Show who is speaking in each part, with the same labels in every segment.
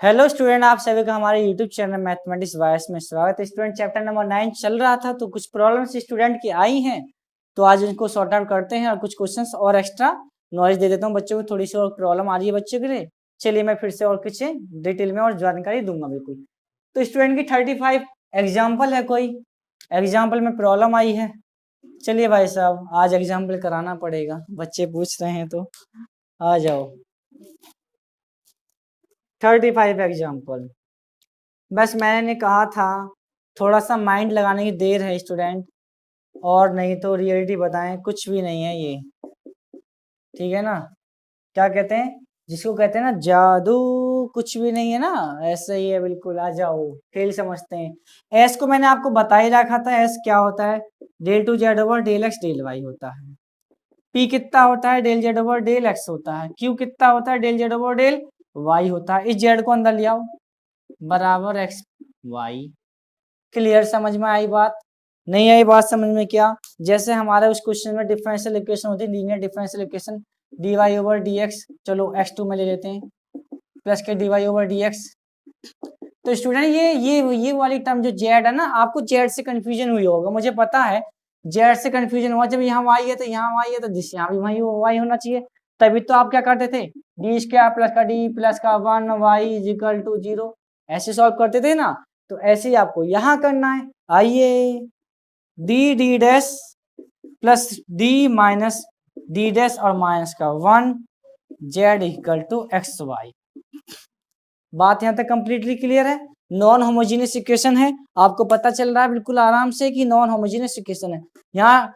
Speaker 1: Hello student, आप सभी का हमारे यूट्यूब चैनल मैथमेटिक्स वायस में स्वागत है। स्टूडेंट चैप्टर नंबर 9 चल रहा था तो कुछ प्रॉब्लम्स स्टूडेंट की आई हैं, तो आज इनको सॉर्ट आउट करते हैं और कुछ क्वेश्चंस और एक्स्ट्रा नॉलेज दे देता हूँ बच्चों को। थोड़ी सी और प्रॉब्लम आ रही है बच्चों के लिए, चलिए मैं फिर से और कुछ डिटेल में और जानकारी दूंगा बिल्कुल। तो स्टूडेंट की 35 एग्जाम्पल है, कोई एग्जाम्पल में प्रॉब्लम आई है। चलिए भाई साहब, आज एग्जाम्पल कराना पड़ेगा, बच्चे पूछ रहे हैं तो आ जाओ। 35 एग्जाम्पल, बस मैंने कहा था थोड़ा सा माइंड लगाने की देर है स्टूडेंट, और नहीं तो रियलिटी बताएं कुछ भी नहीं है ये, ठीक है ना। क्या कहते हैं जिसको कहते हैं ना जादू, कुछ भी नहीं है ना, ऐसा ही है बिल्कुल। आ जाओ, खेल समझते हैं। एस को मैंने आपको बता ही रखा था, एस क्या होता है, del two Z over del X del Y होता है। पी कितना होता है, del Z over del X होता है। क्यू कितना होता है, del Z over del Y होता है। इस जेड को अंदर ले आओ, बराबर एक्स वाई। क्लियर, समझ में आई बात? नहीं आई बात समझ में? क्या जैसे हमारे उस क्वेश्चन में डिफरेंशियल इक्वेशन होती है, linear differential equation, D Y over D X, चलो x2 में ले लेते हैं, प्लस के D Y over D X. तो स्टूडेंट ये वाली टर्म जो जेड है ना, आपको जेड से कंफ्यूजन हुई होगा, मुझे पता है जेड से कंफ्यूजन हुआ। जब यहाँ वाई है तो यहाँ वाई है तो जिस यहाँ भी वही वाई होना चाहिए, तभी तो आप क्या करते थे, डी स्क्वायर प्लस का डी प्लस का 1 वाई इज इक्वल टू 0 ऐसे सॉल्व करते थे ना। तो ऐसे ही आपको यहाँ करना है। आइए, D D dash plus D minus D dash और माइनस का 1 Z equal to X Y. बात यहाँ तक कंप्लीटली क्लियर है। नॉन होमोजीनियस इक्वेशन है, आपको पता चल रहा है बिल्कुल आराम से कि नॉन होमोजीनियस इक्वेशन है। यहाँ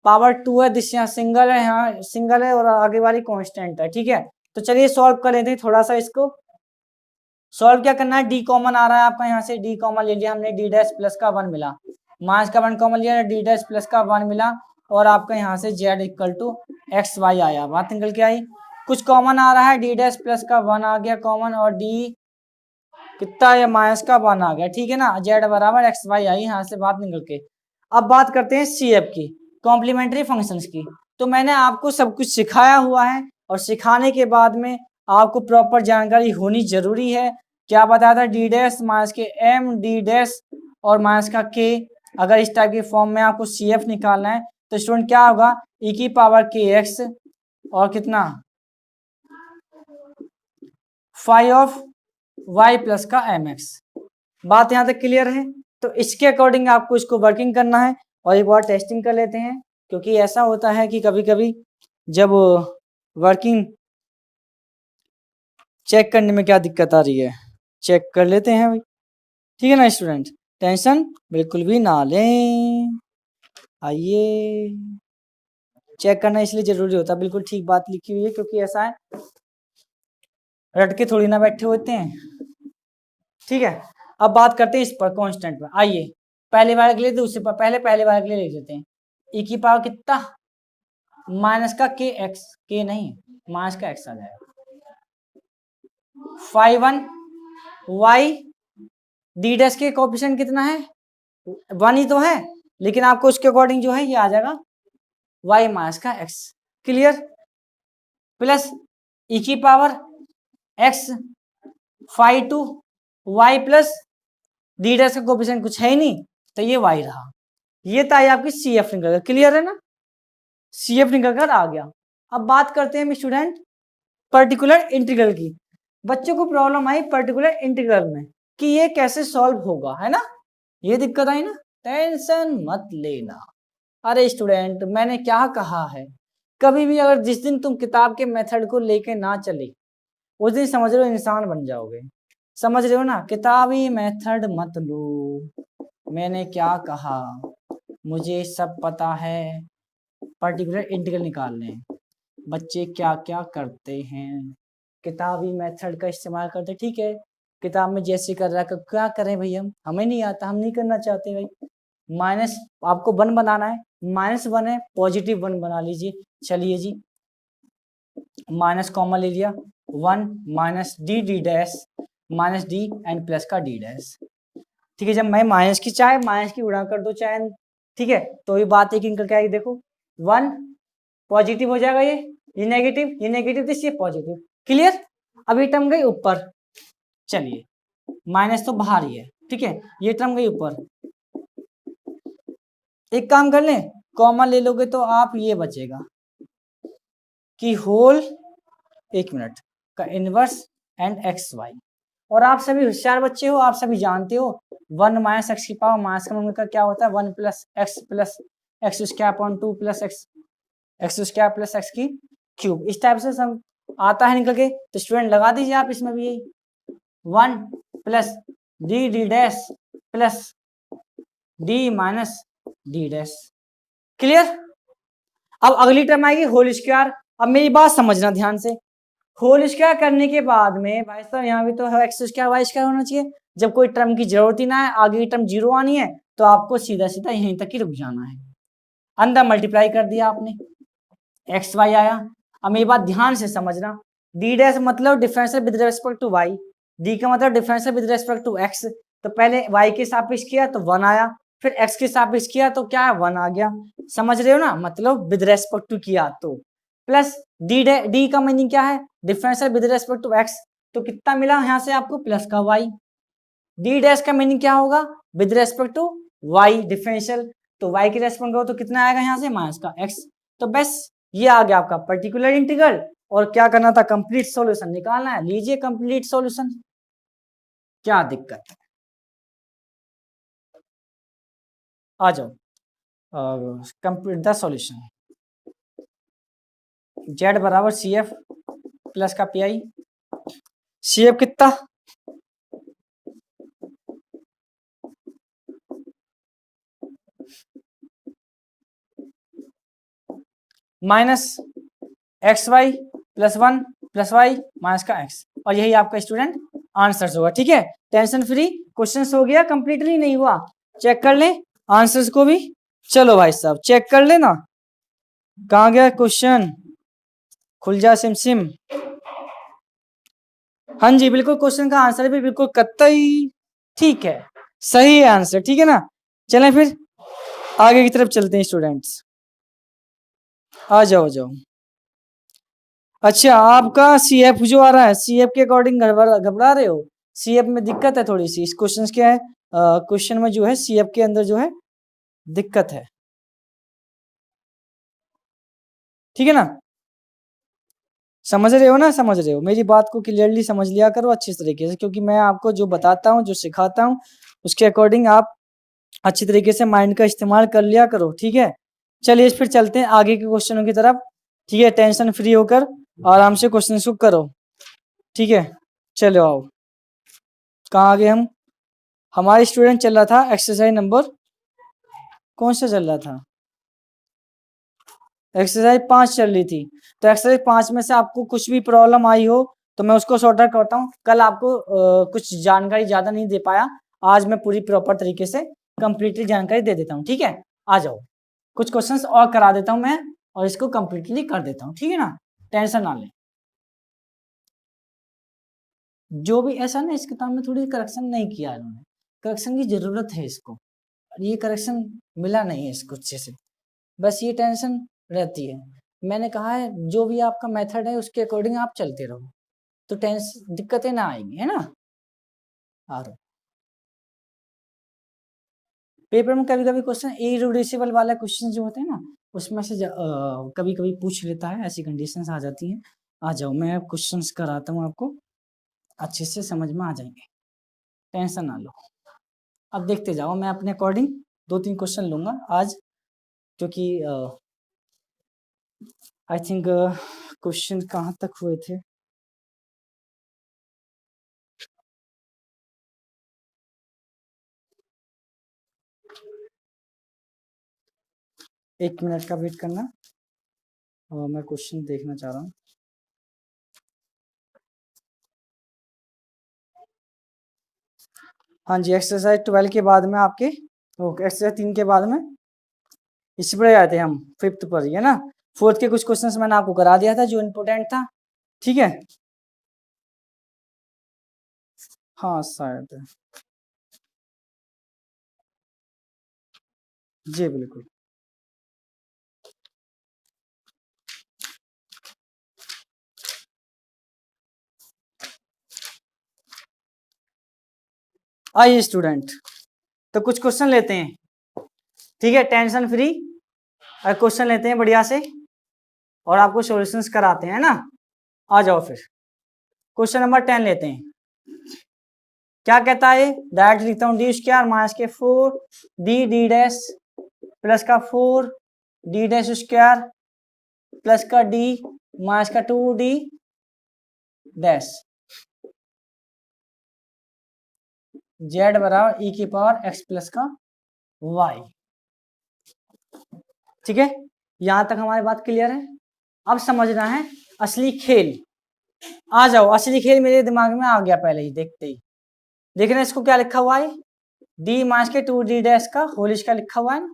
Speaker 1: पावर 2 है, दिस यहाँ सिंगल है, यहाँ सिंगल है और आगे वाली कांस्टेंट है, ठीक है। तो चलिए सॉल्व कर लेते हैं थोड़ा सा इसको। सॉल्व क्या करना है, डी कॉमन आ रहा है आपका, यहाँ से डी कॉमन ले लिया हमने, डी डैश प्लस का 1 मिला, माइनस का 1 कॉमन लिया, डी डैश प्लस का 1 मिला, और आपका यहाँ से Z equal to X Y आया। बात निकल के आई। कुछ कॉमन आ रहा है, डी डैश प्लस का 1 आ गया कॉमन, और डी कितना है, माइनस का 1 आ गया, ठीक है ना। जेड बराबर एक्स वाई आई, यहाँ से बात निकल के। अब बात करते हैं सी एफ की, कॉम्प्लीमेंट्री फंक्शंस की। तो मैंने आपको सब कुछ सिखाया हुआ है, और सिखाने के बाद में आपको प्रॉपर जानकारी होनी जरूरी है। क्या बताया था, डी डैश माइनस के एम डी डैश और माइनस का के। अगर इस टाइप के फॉर्म में आपको सी एफ निकालना है तो स्टूडेंट क्या होगा, ई की पावर के एक्स और कितना 5 ऑफ y प्लस का एम एक्स। बात यहाँ तक क्लियर है? तो इसके अकॉर्डिंग आपको इसको वर्किंग करना है, और एक बार टेस्टिंग कर लेते हैं, क्योंकि ऐसा होता है कि कभी कभी जब वर्किंग चेक करने में क्या दिक्कत आ रही है, चेक कर लेते हैं भाई, ठीक है ना स्टूडेंट, टेंशन बिल्कुल भी ना लें। आइए, चेक करना इसलिए जरूरी होता है, बिल्कुल ठीक बात लिखी हुई है, क्योंकि ऐसा है रट के थोड़ी ना बैठे होते हैं, ठीक है। अब बात करते हैं इस पर कांस्टेंट पर। आइए, पहले वाले के लिए दूसरे पर, पहले वाले के लिए लिख देते हैं। ई की पावर कितना, माइनस का के एक्स, के नहीं माइनस का एक्स आ जाएगा, 5 वाई डी डैश के कोएफिशिएंट कितना है, 1 ही तो है, लेकिन आपको उसके अकॉर्डिंग जो है ये आ जाएगा वाई माइनस का एक्स। क्लियर, प्लस ई की power X 5 Y plus D dash का कोएफिशिएंट कुछ है ही नहीं, तो ये वाई रहा। ये था आपकी सी एफ निकल कर, क्लियर है ना, सी एफ निकल कर आ गया। अब बात करते हैं स्टूडेंट पर्टिकुलर इंटीग्रल की। बच्चों को प्रॉब्लम आई पर्टिकुलर इंटीग्रल में कि ये कैसे सॉल्व होगा, है ना, ये दिक्कत आई ना, टेंशन मत लेना। अरे स्टूडेंट, मैंने क्या कहा है, कभी भी अगर जिस दिन तुम किताब के मेथड को लेके ना चले, उस दिन समझ लो इंसान बन जाओगे। समझ रहे हो ना, किताबी मेथड मत लो। मैंने क्या कहा, मुझे सब पता है। पर्टिकुलर इंटीग्रल निकालने हैं, बच्चे क्या क्या करते हैं, किताबी मेथड का इस्तेमाल करते, ठीक है। किताब में जैसे कर रहा है, क्या करें भाई, हमें नहीं आता, हम नहीं करना चाहते भाई। माइनस आपको 1 बनाना है, -1 है, +1 बना लीजिए। चलिए जी, माइनस कॉमन ले लिया, 1 minus D D dash minus D and plus का डी डैश, ठीक है। जब मैं माइनस की चाहे माइनस की उड़ा कर दो चाहे, ठीक है, तो ये बात एक निकल के आएगी। देखो 1 पॉजिटिव हो जाएगा, ये नेगेटिव, ये नेगेटिव, दिस ये पॉजिटिव। क्लियर, अभी टर्म गई ऊपर, चलिए माइनस तो बाहर ही है, ठीक है, ये टर्म गई ऊपर। एक काम कर लें, कॉमन ले लोगे तो आप ये बचेगा कि होल, एक मिनट, का इनवर्स एंड एक्स वाई। और आप सभी होशियार बच्चे हो, आप सभी जानते हो 1 माइनस एक्स की पावर माइनस का मूल का क्या होता है 1 plus x square upon 2 plus x square plus x की क्यूब। इस टाइप से सब आता है निकल के, तो स्टूडेंट लगा दीजिए आप इसमें भी यही 1 plus D D dash plus D minus D dash. Clear? अब अगली टर्म आएगी होल स्क्वायर। अब मेरी बात समझना ध्यान से, होल स्क्वायर करने के बाद में भाई साहब यहाँ भी तो एक्स स्क्वायर वाई स्क्वायर होना चाहिए। जब कोई टर्म की जरूरत ही ना है, आगे की टर्म जीरो आनी है, तो आपको सीधा सीधा यहीं तक ही रुक जाना है। अंदर मल्टीप्लाई कर दिया आपने, एक्स वाई आया। अब मेरी बात ध्यान से समझना, डी डैश मतलब differential with respect to Y, D का मतलब differential with respect to X. तो पहले वाई के सापेक्ष किया तो 1 आया, फिर एक्स के सापेक्ष किया तो क्या है 1 आ गया। समझ रहे हो ना, मतलब विद रेस्पेक्ट टू किया तो। प्लस डी का मीनिंग क्या है, differential with respect to X, तो कितना मिला यहाँ से आपको प्लस का वाई। डी डैश का मीनिंग क्या होगा, with respect to Y differential, तो वाई के रेस्पेक्ट करो तो कितना आएगा यहाँ से माइनस का एक्स। तो बस ये आ गया आपका पर्टिकुलर इंटीग्रल। और क्या करना था, कंप्लीट सॉल्यूशन निकालना है। लीजिए कंप्लीट सॉल्यूशन, क्या दिक्कत है, आ जाओ। कंप्लीट द सॉल्यूशन, जेड बराबर सी एफ प्लस का पी आई। सी एफ कितना, minus X Y plus 1 plus Y minus का एक्स, और यही आपका स्टूडेंट आंसर्स होगा। ठीक है, टेंशन फ्री, क्वेश्चंस हो गया, कंप्लीटली नहीं हुआ, चेक कर ले आंसर्स को भी। चलो भाई साहब चेक कर लेना, कहाँ गया क्वेश्चन, खुल जा सिम सिम। हाँ जी बिल्कुल, क्वेश्चन का आंसर भी बिल्कुल कतई ठीक है, सही है आंसर, ठीक है ना। चलें फिर आगे की तरफ चलते हैं स्टूडेंट्स, आ जाओ जाओ। अच्छा आपका सी एफ जो आ रहा है, सी एफ के अकॉर्डिंग घबरा रहे हो, सी एफ में दिक्कत है थोड़ी सी। इस क्वेश्चन क्या है, क्वेश्चन में जो है सी एफ के अंदर जो है दिक्कत है, ठीक है ना। समझ रहे हो ना, समझ रहे हो, मेरी बात को क्लियरली समझ लिया करो अच्छी तरीके से, क्योंकि मैं आपको जो बताता हूँ जो सिखाता हूँ उसके अकॉर्डिंग आप अच्छी तरीके से माइंड का इस्तेमाल कर लिया करो, ठीक है। चलिए फिर चलते हैं आगे के क्वेश्चनों की तरफ, ठीक है, टेंशन फ्री होकर आराम से क्वेश्चन को करो, ठीक है। चलो आओ, कहाँ आ गए हम, हमारे स्टूडेंट चल रहा था एक्सरसाइज नंबर, कौन सा चल रहा था, एक्सरसाइज 5 चल रही थी। तो एक्सरसाइज 5 में से आपको कुछ भी प्रॉब्लम आई हो तो मैं उसको सॉर्ट आउट करता हूँ। कल आपको कुछ जानकारी ज्यादा नहीं दे पाया, आज मैं पूरी प्रॉपर तरीके से कंप्लीटली जानकारी दे देता हूँ, ठीक है। आ जाओ, कुछ क्वेश्चंस और करा देता हूँ मैं, और इसको कंप्लीटली कर देता हूँ, ठीक है ना, टेंशन ना ले। जो भी ऐसा ना, इस किताब में थोड़ी करेक्शन नहीं किया इन्होंने, करेक्शन की जरूरत है इसको, ये करेक्शन मिला नहीं है इसको अच्छे से, बस ये टेंशन रहती है। मैंने कहा है जो भी आपका मेथड है उसके अकॉर्डिंग आप चलते रहो, तो टेंशन दिक्कतें ना आएंगी, है ना। आ रहा पेपर में कभी कभी क्वेश्चन इरिड्यूसिबल वाला क्वेश्चन जो होते हैं ना, उसमें से कभी कभी पूछ लेता है, ऐसी कंडीशंस आ जाती हैं। आ जाओ मैं क्वेश्चंस कराता हूँ आपको, अच्छे से समझ में आ जाएंगे, टेंशन ना लो। अब देखते जाओ, मैं अपने अकॉर्डिंग 2-3 क्वेश्चन लूंगा आज, क्योंकि आई थिंक क्वेश्चन कहाँ तक हुए थे, एक मिनट का वेट करना, मैं क्वेश्चन देखना चाह रहा हूँ। हाँ जी, एक्सरसाइज 12 के बाद में आपके, ओके एक्सरसाइज 3 के बाद में इसी पर आए थे हम, 5th पर, है ना। 4th के कुछ क्वेश्चंस मैंने आपको करा दिया था जो इम्पोर्टेंट था, ठीक है। हाँ शायद, जी बिल्कुल। आइए स्टूडेंट, तो कुछ क्वेश्चन लेते हैं, ठीक है, टेंशन फ्री और क्वेश्चन लेते हैं बढ़िया से और आपको सॉल्यूशंस कराते हैं ना। आ जाओ फिर, क्वेश्चन नंबर 10 लेते हैं। क्या कहता है, डायरेक्ट लिखता हूँ, डी स्क्वायर माइनस के 4 डी डी डैश प्लस का 4 डी डैश स्क्वायर प्लस का डी माइनस का 2 डी डैश जेड बराबर ई की पावर एक्स प्लस का वाई। ठीक है, यहां तक हमारी बात क्लियर है। अब समझना है असली खेल। आ जाओ, असली खेल मेरे दिमाग में आ गया पहले ही देखते ही। देख रहे हैं इसको क्या लिखा हुआ है, डी माइनस के 2 डी डैश का होल स्क्वायर लिखा हुआ है,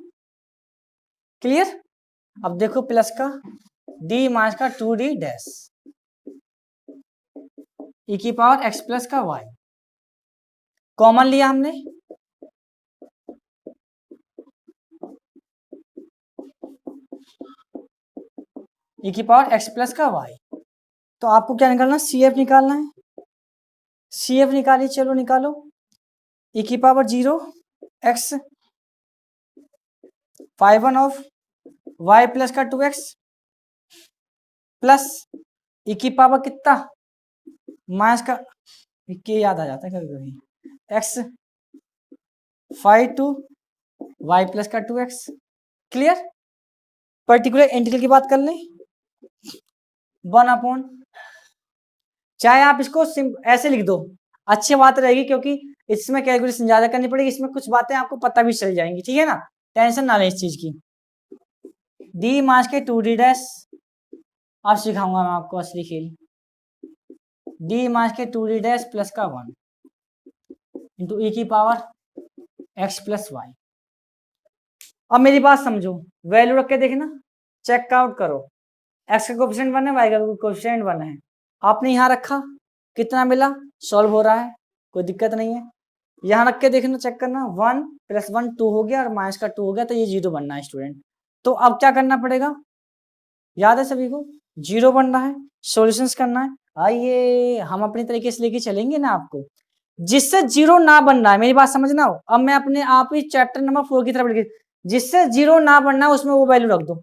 Speaker 1: क्लियर। अब देखो प्लस का डी माइनस का 2 डी डैश ई की पावर एक्स प्लस का वाई, कॉमन लिया हमने, ई की पावर एक्स प्लस का वाई। तो आपको क्या निकालना, सी एफ निकालना है। सी एफ निकालिए, चलो निकालो। ई की power 0 X 5 of Y plus का 2x प्लस ई की पावर कितना माइनस का, के याद आ जाता है कभी कभी, एक्स 5 टू वाई प्लस का 2x, क्लियर। पर्टिकुलर इंटीग्रल की बात कर लें, 1 अपॉन, चाहे आप इसको ऐसे लिख दो, अच्छी बात रहेगी क्योंकि इसमें कैलकुलेशन ज्यादा करनी पड़ेगी, इसमें कुछ बातें आपको पता भी चल जाएंगी, ठीक है ना, टेंशन ना लें इस चीज की। डी माइनस के 2 डी डैश, अब सिखाऊंगा मैं आपको असली खेल, डी माइनस के 2 डी डैश प्लस का 1 इंटू ई की पावर एक्स प्लस वाई। अब मेरी बात समझो, वैल्यू रख के देखना, चेक आउट करो, एक्स का कोफिशिएंट 1 है, वाई का कोफिशिएंट 1 है, आपने यहाँ रखा, कितना मिला, सॉल्व हो रहा है, कोई दिक्कत नहीं है। यहाँ रख के देखना, चेक करना, 1 + 1 2 हो गया और माइनस का 2 हो गया, तो ये 0 बनना है स्टूडेंट। तो अब क्या करना पड़ेगा, याद है सभी को, 0 बनना है, सॉल्यूशंस करना है। आइए हम अपनी तरीके से लेके चलेंगे ना आपको, जिससे 0 ना बनना है, मेरी बात समझना हो। अब मैं अपने आप ही चैप्टर नंबर 4 की तरफ, जिससे 0 ना बनना है उसमें वो वैल्यू रख दो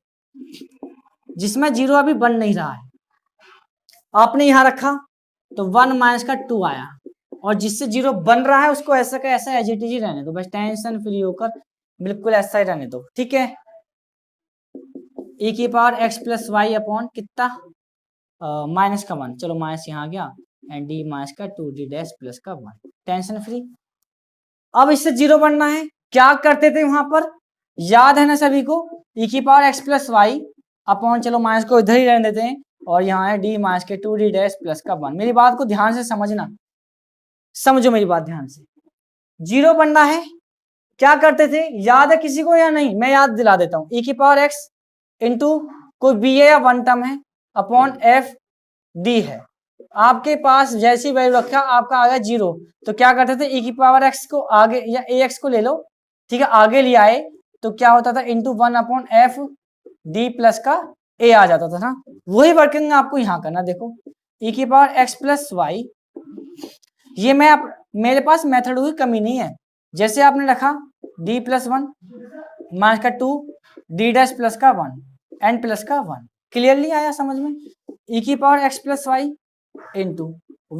Speaker 1: जिसमें 0 अभी बन नहीं रहा है। आपने यहां रखा तो 1 माइनस का 2 आया, और जिससे 0 बन रहा है उसको ऐसा का ऐसा एज इट इज ही रहने दो, बस टेंशन फ्री होकर बिल्कुल ऐसा ही रहने दो, ठीक है। ई की power X plus Y upon कितना, माइनस का 1, चलो माइनस यहाँ आ गया, एंड डी माइनस का 2 डी डैश प्लस का 1, टेंशन फ्री। अब इससे 0 बनना है, क्या करते थे वहां पर, याद है ना सभी को, ई की power X plus Y upon, चलो माइनस को इधर ही रहने देते हैं, और यहाँ है डी माइनस के 2 डी डैश प्लस का 1। मेरी बात को ध्यान से समझना, समझो मेरी बात ध्यान से, 0 बनना है, क्या करते थे, याद है किसी को या नहीं, मैं याद दिला देता हूँ, ई की पावर एक्स इंटू कोई बी है या 1 टर्म है अपॉन एफ डी है, आपके पास जैसी वैल्यू रखा आपका आ गया 0, तो क्या करते थे, ई की पावर एक्स को आगे या ए एक्स को ले लो, ठीक है, आगे ले आए तो क्या होता था, into 1 upon F D plus का ए आ जाता था ना। वही वर्किंग आपको यहाँ करना, देखो ई की पावर एक्स प्लस वाई, ये मेरे पास मेथड की कमी नहीं है, जैसे आपने रखा डी प्लस 1 माइनस का 2 डी डैश प्लस का 1 एन प्लस का 1, क्लियरली आया समझ में, ई की power X plus Y into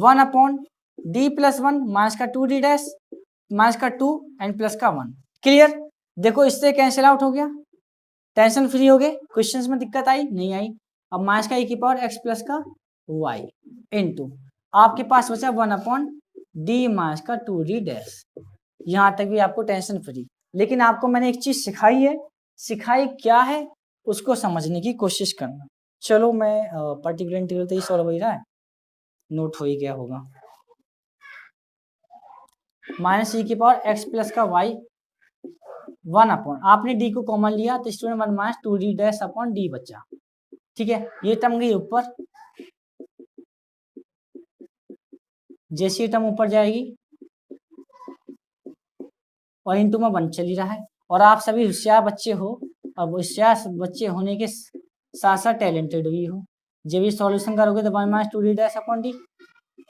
Speaker 1: 1 upon D plus 1 minus का 2 डी डैश माइनस का 2 एन प्लस का 1, क्लियर। देखो इससे कैंसिल आउट हो गया, टेंशन फ्री हो गए, क्वेश्चंस में दिक्कत आई नहीं आई। अब माइनस का ई की पावर एक्स प्लस का वाई इंटू आपके पास बचा 1 अपॉन डी माइनस का 2 डी डैश, यहां तक भी आपको टेंशन फ्री। लेकिन आपको मैंने एक चीज सिखाई है, सिखाई क्या है उसको समझने की कोशिश करना। चलो मैं पर्टिकुलर इंटीग्रल तो ही सॉल्व हो ही रहा है, नोट हो ही गया होगा, माइनस ई की पावर एक्स प्लस का वाई 1 अपॉन, आपने डी को कॉमन लिया तो student 1 minus 2 D dash upon D बचा, ठीक है। ये टर्म गई ऊपर, जैसे ये टर्म ऊपर जाएगी और इंटू में 1 चली रहा है, और आप सभी होशियार बच्चे हो, अब होशियार बच्चे होने के साथ साथ टैलेंटेड भी हो, जब ये सॉल्यूशन करोगे तो 1 minus 2 D dash upon D,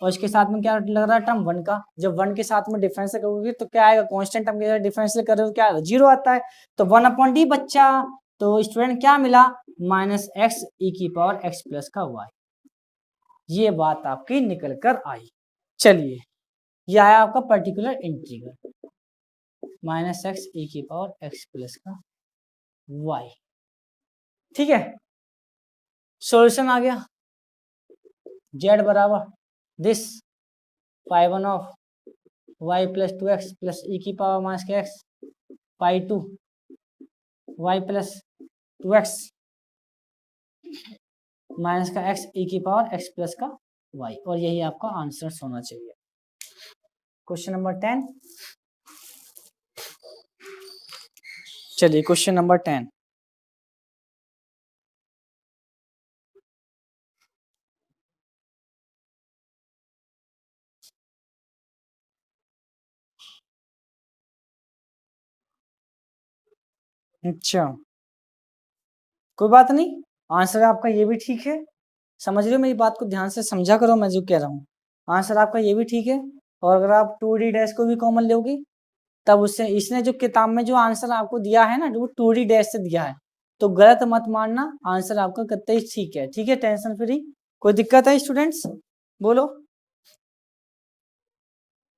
Speaker 1: और इसके साथ में क्या लग रहा है टर्म 1 का। जब 1 के साथ में डिफरेंशियल करोगे तो क्या आएगा, कांस्टेंट टर्म के साथ डिफरेंशियल करोगे क्या आएगा, 0 आता है। तो 1/d बच्चा, तो स्टूडेंट क्या मिला, -x e⁻ x प्लस का y। ये बात आपकी निकल कर आई। चलिए ये आया आपका particular integral -x e⁻ x plus का y। ठीक है, सॉल्यूशन आ गया। z बराबर this π1 of y plus 2x plus e⁻ x π2 y plus 2x minus का x e⁻x प्लस का y, और यही आपका आंसर होना चाहिए। Question number 10। चलिए क्वेश्चन नंबर 10। अच्छा कोई बात नहीं, आंसर आपका ये भी ठीक है। समझ रहे हो मेरी बात को, ध्यान से समझा करो मैं जो कह रहा हूँ। आंसर आपका ये भी ठीक है, और अगर आप 2d डैश को भी कॉमन लोगे तब उससे, इसने जो किताब में जो आंसर आपको दिया है ना, वो 2d डैश से दिया है, तो गलत मत मानना, आंसर आपका कतई ठीक है। ठीक है, टेंशन फ्री। कोई दिक्कत है स्टूडेंट्स, बोलो।